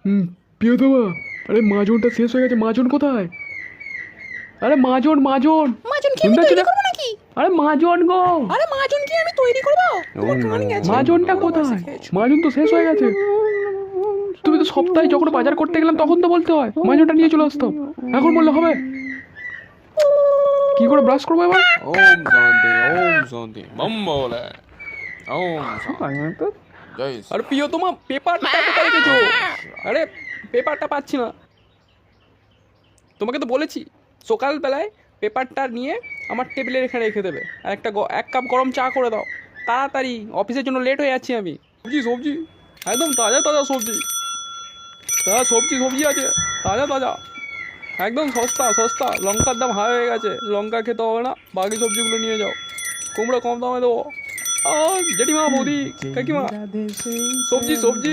হুম। প্রিয়তমা, আরে মাজনটা শেষ হয়ে গেছে। মাজন কোথায়? আরে মাজন মাজন মাজন কি আমি শুনতে পাচ্ছ তৈরি না? করবো নাকি? আরে মাজন গো, আরে মাজন কি আমি তৈরি করবো? তোমার কান গেছে। মাজনটা পুরো বাসে কোথায়? খেয়েছো। মাজন তো শেষ হয়ে গেছে। তুমি তো সপ্তাহে যখন বাজার করতে গেলাম তখন তো বলতে হয় মাজনটা নিয়ে চলে আসতাম। এখন বললে হবে? কি করে ব্রাশ করবো এবার? ओम शांति बम बोले ओम शांति जय श्री আরে প্রিয়তমা, পেপারটা কোথায় রেখেছো? আরে পেপারটা পাচ্ছি না। তোমাকে তো বলেছি সকালবেলায় পেপারটা নিয়ে আমার টেবিলের এখানে রেখে দেবে, আর এক কাপ গরম চা করে দাও তাড়াতাড়ি, অফিসের জন্য লেট হয়ে যাচ্ছি আমি। সবজি সবজি একদম তাজা তাজা সবজি, সবজি আছে তাজা তাজা, একদম সস্তা সস্তা। লঙ্কার দাম হাই হয়ে গেছে, লঙ্কা খেতে হবে না, বাকি সবজিগুলো নিয়ে যাও। কুমড়ো কম দামে দেবো। জেঠিমা, বৌদি, কাকিমা, সবজি সবজি